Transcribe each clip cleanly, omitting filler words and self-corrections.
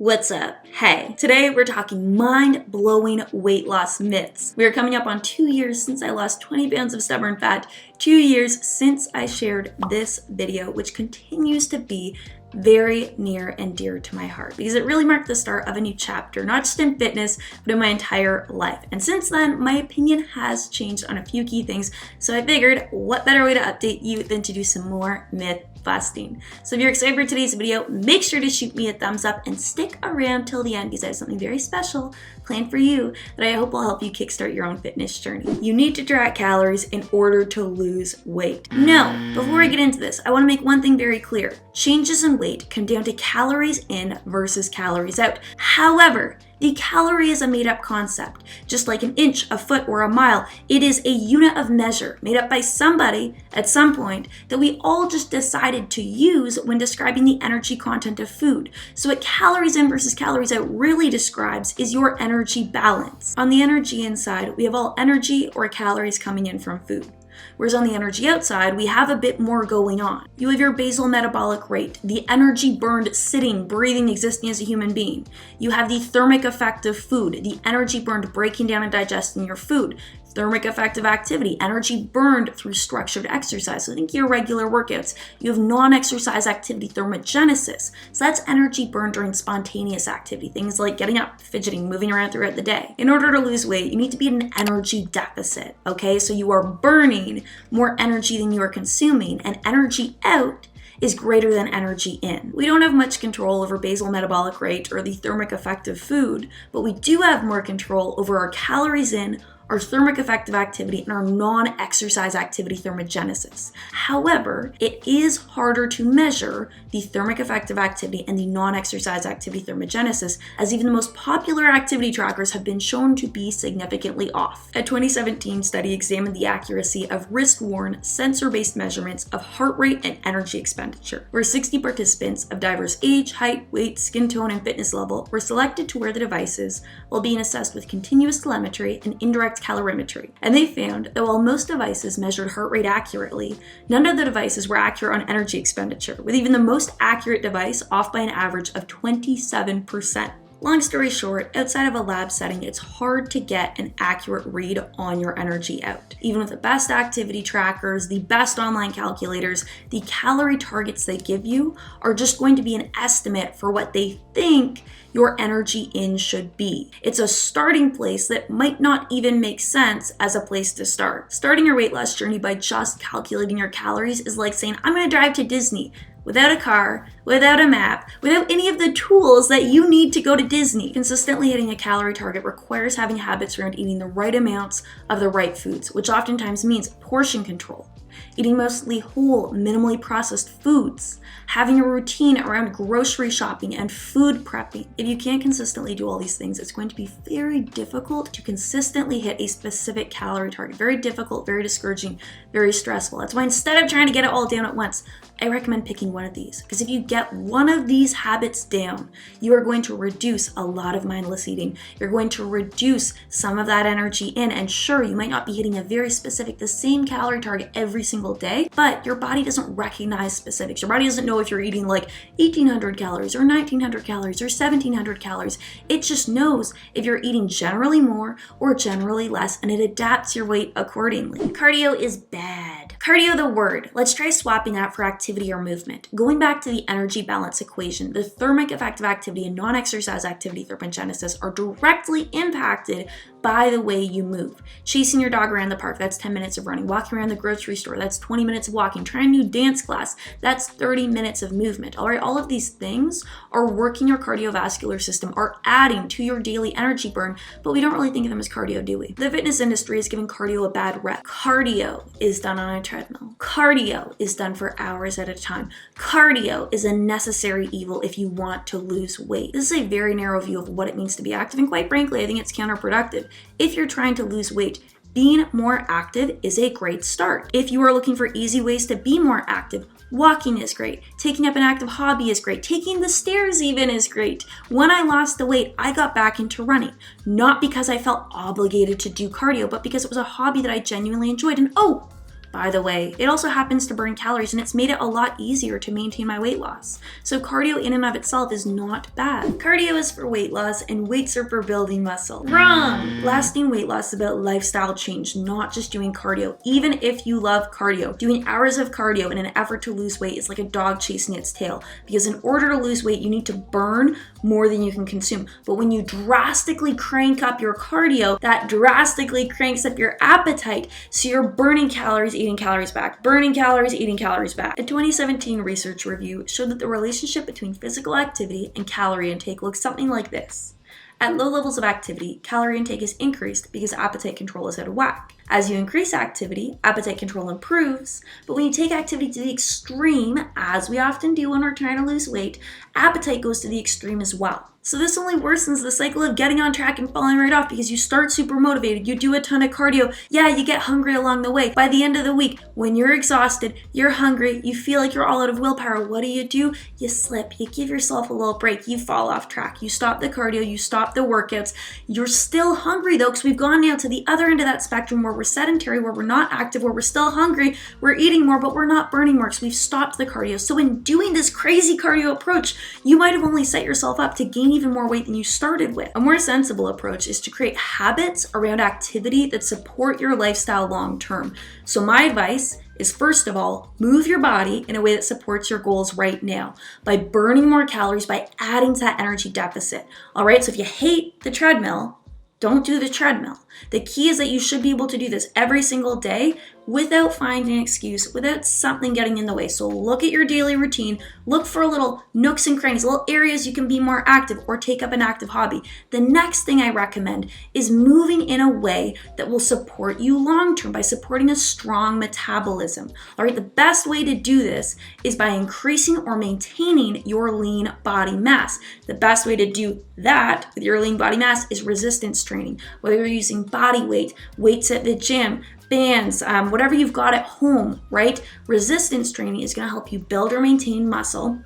What's up? Hey, today we're talking mind-blowing weight loss myths. We are coming up on 2 years since I lost 20 pounds of stubborn fat, 2 years since I shared this video, which continues to be very near and dear to my heart because it really marked the start of a new chapter, not just in fitness, but in my entire life. And since then, my opinion has changed on a few key things, so I figured what better way to update you than to do some more myth busting. So if you're excited for today's video, make sure to shoot me a thumbs up and stick around till the end because I have something very special planned for you that I hope will help you kickstart your own fitness journey. You need to track calories in order to lose weight. Now, before I get into this, I want to make one thing very clear. Changes in weight come down to calories in versus calories out. However, the calorie is a made-up concept. Just like an inch, a foot, or a mile, it is a unit of measure made up by somebody at some point that we all just decided to use when describing the energy content of food. So what calories in versus calories out really describes is your energy balance. On the energy inside, we have all energy or calories coming in from food. Whereas on the energy outside, we have a bit more going on. You have your basal metabolic rate, the energy burned sitting, breathing, existing as a human being. You have the thermic effect of food, the energy burned breaking down and digesting your food. Thermic effect of activity, energy burned through structured exercise. So think your regular workouts. You have non-exercise activity, thermogenesis. So that's energy burned during spontaneous activity, things like getting up, fidgeting, moving around throughout the day. In order to lose weight, you need to be in an energy deficit, okay? So you are burning more energy than you are consuming, and energy out is greater than energy in. We don't have much control over basal metabolic rate or the thermic effect of food, but we do have more control over our calories in, our thermic effective activity, and our non-exercise activity thermogenesis. However, it is harder to measure the thermic effective activity and the non-exercise activity thermogenesis, as even the most popular activity trackers have been shown to be significantly off. A 2017 study examined the accuracy of wrist-worn, sensor-based measurements of heart rate and energy expenditure, where 60 participants of diverse age, height, weight, skin tone, and fitness level were selected to wear the devices while being assessed with continuous telemetry and indirect calorimetry. And they found that while most devices measured heart rate accurately, none of the devices were accurate on energy expenditure, with even the most accurate device off by an average of 27%. Long story short, outside of a lab setting, it's hard to get an accurate read on your energy out. Even with the best activity trackers, the best online calculators, the calorie targets they give you are just going to be an estimate for what they think your energy in should be. It's a starting place that might not even make sense as a place to start. Starting your weight loss journey by just calculating your calories is like saying, I'm gonna drive to Disney. Without a car, without a map, without any of the tools that you need to go to Disney. Consistently hitting a calorie target requires having habits around eating the right amounts of the right foods, which oftentimes means portion control. Eating mostly whole, minimally processed foods, having a routine around grocery shopping and food prepping. If you can't consistently do all these things, it's going to be very difficult to consistently hit a specific calorie target. Very difficult, very discouraging, very stressful. That's why instead of trying to get it all down at once, I recommend picking one of these. Because if you get one of these habits down, you are going to reduce a lot of mindless eating. You're going to reduce some of that energy in, and sure, you might not be hitting a very specific, the same calorie target every single day, but your body doesn't recognize specifics. Your body doesn't know if you're eating like 1,800 calories or 1,900 calories or 1,700 calories. It just knows if you're eating generally more or generally less, and it adapts your weight accordingly. Cardio is bad. Cardio, the word. Let's try swapping that for activity or movement. Going back to the energy balance equation, the thermic effective activity and non-exercise activity thermogenesis are directly impacted by the way you move. Chasing your dog around the park, that's 10 minutes of running. Walking around the grocery store, that's 20 minutes of walking. Trying a new dance class, that's 30 minutes of movement. All right, all of these things are working your cardiovascular system, are adding to your daily energy burn, but we don't really think of them as cardio, do we? The fitness industry is giving cardio a bad rep. Cardio is done on a treadmill. Cardio is done for hours at a time. Cardio is a necessary evil if you want to lose weight. This is a very narrow view of what it means to be active, and quite frankly, I think it's counterproductive. If you're trying to lose weight, being more active is a great start. If you are looking for easy ways to be more active, walking is great. Taking up an active hobby is great. Taking the stairs even is great. When I lost the weight, I got back into running. Not because I felt obligated to do cardio, but because it was a hobby that I genuinely enjoyed. And oh, By the way, it also happens to burn calories, and it's made it a lot easier to maintain my weight loss. So cardio in and of itself is not bad. Cardio is for weight loss and weights are for building muscle. Wrong! Lasting weight loss is about lifestyle change, not just doing cardio. Even if you love cardio, doing hours of cardio in an effort to lose weight is like a dog chasing its tail, because in order to lose weight, you need to burn more than you can consume. But when you drastically crank up your cardio, that drastically cranks up your appetite, so you're burning calories, eating calories back, burning calories, eating calories back. A 2017 research review showed that the relationship between physical activity and calorie intake looks something like this. At low levels of activity, calorie intake is increased because appetite control is out of whack. As you increase activity, appetite control improves, but when you take activity to the extreme, as we often do when we're trying to lose weight, appetite goes to the extreme as well. So this only worsens the cycle of getting on track and falling right off, because you start super motivated, you do a ton of cardio, yeah, you get hungry along the way. By the end of the week, when you're exhausted, you're hungry, you feel like you're all out of willpower, what do? You slip, you give yourself a little break, you fall off track, you stop the cardio, you stop the workouts. You're still hungry though, because we've gone now to the other end of that spectrum where we're sedentary, where we're not active, where we're still hungry, we're eating more, but we're not burning more because we've stopped the cardio. So in doing this crazy cardio approach, you might have only set yourself up to gain even more weight than you started with. A more sensible approach is to create habits around activity that support your lifestyle long term. So my advice is, first of all, move your body in a way that supports your goals right now by burning more calories, by adding to that energy deficit. All right, so if you hate the treadmill, don't do the treadmill. The key is that you should be able to do this every single day without finding an excuse, without something getting in the way. So look at your daily routine, look for little nooks and crannies, little areas you can be more active or take up an active hobby. The next thing I recommend is moving in a way that will support you long-term by supporting a strong metabolism. All right, the best way to do this is by increasing or maintaining your lean body mass. The best way to do that with your lean body mass is resistance training, whether you're using body weight, weights at the gym, bands, whatever you've got at home, right? Resistance training is going to help you build or maintain muscle.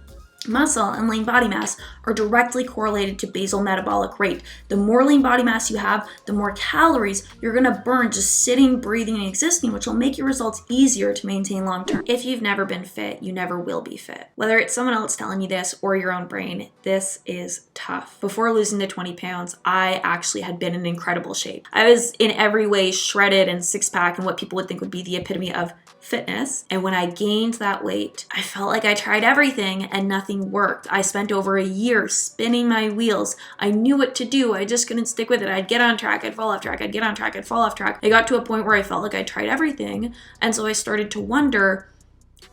Muscle and lean body mass are directly correlated to basal metabolic rate. The more lean body mass you have, the more calories you're going to burn just sitting, breathing, and existing, which will make your results easier to maintain long term. If you've never been fit, you never will be fit. Whether it's someone else telling you this or your own brain, this is tough. Before losing the 20 pounds, I actually had been in incredible shape. I was in every way shredded and six-pack and what people would think would be the epitome of fitness. And when I gained that weight, I felt like I tried everything and nothing worked. I spent over a year spinning my wheels. I knew what to do. I just couldn't stick with it. I'd get on track, I'd fall off track, I'd get on track, I'd fall off track. I got to a point where I felt like I tried everything. And so I started to wonder,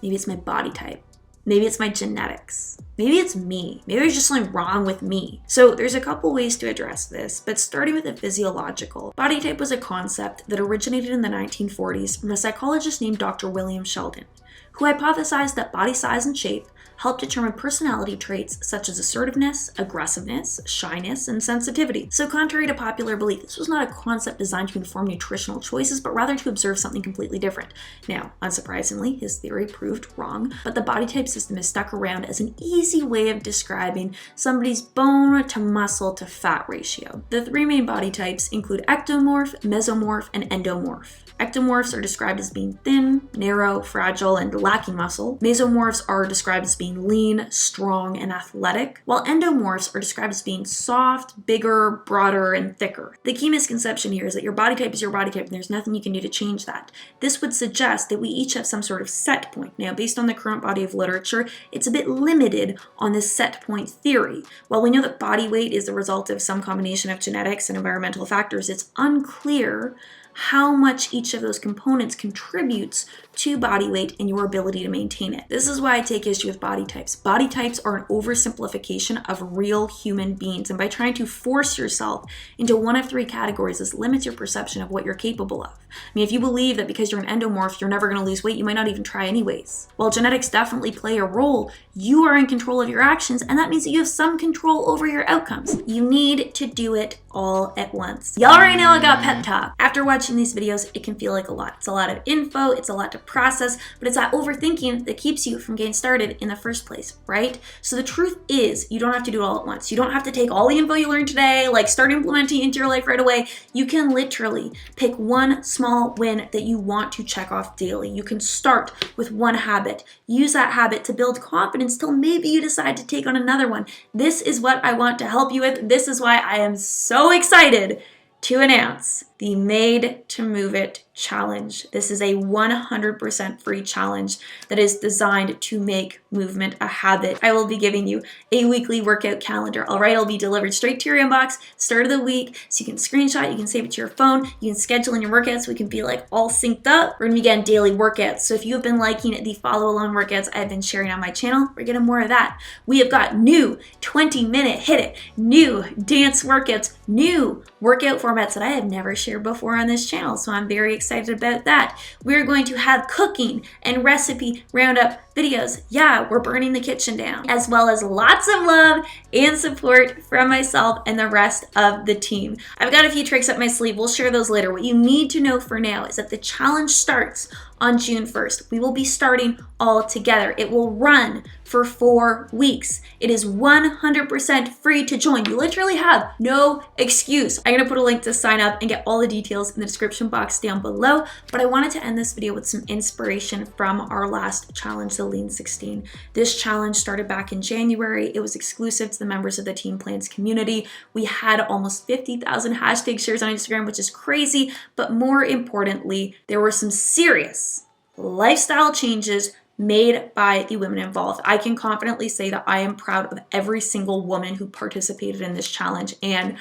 maybe it's my body type. Maybe it's my genetics. Maybe it's me. Maybe there's just something wrong with me. So there's a couple ways to address this, but starting with the physiological. Body type was a concept that originated in the 1940s from a psychologist named Dr. William Sheldon, who hypothesized that body size and shape help determine personality traits such as assertiveness, aggressiveness, shyness, and sensitivity. So contrary to popular belief, this was not a concept designed to inform nutritional choices, but rather to observe something completely different. Now, unsurprisingly, his theory proved wrong, but the body type system is stuck around as an easy way of describing somebody's bone to muscle to fat ratio. The three main body types include ectomorph, mesomorph, and endomorph. Ectomorphs are described as being thin, narrow, fragile, and lacking muscle. Mesomorphs are described as being lean, strong, and athletic, while endomorphs are described as being soft, bigger, broader, and thicker. The key misconception here is that your body type is your body type and there's nothing you can do to change that. This would suggest that we each have some sort of set point. Now, based on the current body of literature, it's a bit limited on this set point theory. While we know that body weight is the result of some combination of genetics and environmental factors, it's unclear how much each of those components contributes to body weight and your ability to maintain it. This is why I take issue with body types. Body types are an oversimplification of real human beings, and by trying to force yourself into one of three categories, this limits your perception of what you're capable of. I mean, if you believe that because you're an endomorph, you're never going to lose weight, you might not even try anyways. While genetics definitely play a role, you are in control of your actions, and that means that you have some control over your outcomes. You need to do it all at once. Y'all already know I got pep talk. After watching these videos, it can feel like a lot. It's a lot of info, it's a lot to process, but it's that overthinking that keeps you from getting started in the first place, right? So the truth is, you don't have to do it all at once. You don't have to take all the info you learned today, like start implementing into your life right away. You can literally pick one small win that you want to check off daily. You can start with one habit. Use that habit to build confidence till maybe you decide to take on another one. This is what I want to help you with. This is why I am so excited to announce the Made to Move It challenge. This is a 100% free challenge that is designed to make movement a habit. I will be giving you a weekly workout calendar. All right, it'll be delivered straight to your inbox, start of the week, so you can screenshot, you can save it to your phone, you can schedule in your workouts so we can be like all synced up. We're gonna be getting daily workouts. So if you have been liking the follow along workouts I've been sharing on my channel, we're getting more of that. We have got new 20-minute hit it, new dance workouts, new workout formats that I have never shared before on this channel. So I'm very excited about that. We're going to have cooking and recipe roundup videos. Yeah, we're burning the kitchen down, as well as lots of love and support from myself and the rest of the team. I've got a few tricks up my sleeve. We'll share those later. What you need to know for now is that the challenge starts on June 1st. We will be starting all together. It will run for 4 weeks. It is 100% free to join. You literally have no excuse. I'm gonna put a link to sign up and get all the details in the description box down below, but I wanted to end this video with some inspiration from our last challenge, the Lean 16. This challenge started back in January. It was exclusive to the members of the Team Plans community. We had almost 50,000 hashtag shares on Instagram, which is crazy, but more importantly, there were some serious lifestyle changes made by the women involved. I can confidently say that I am proud of every single woman who participated in this challenge, and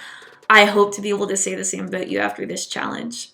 I hope to be able to say the same about you after this challenge.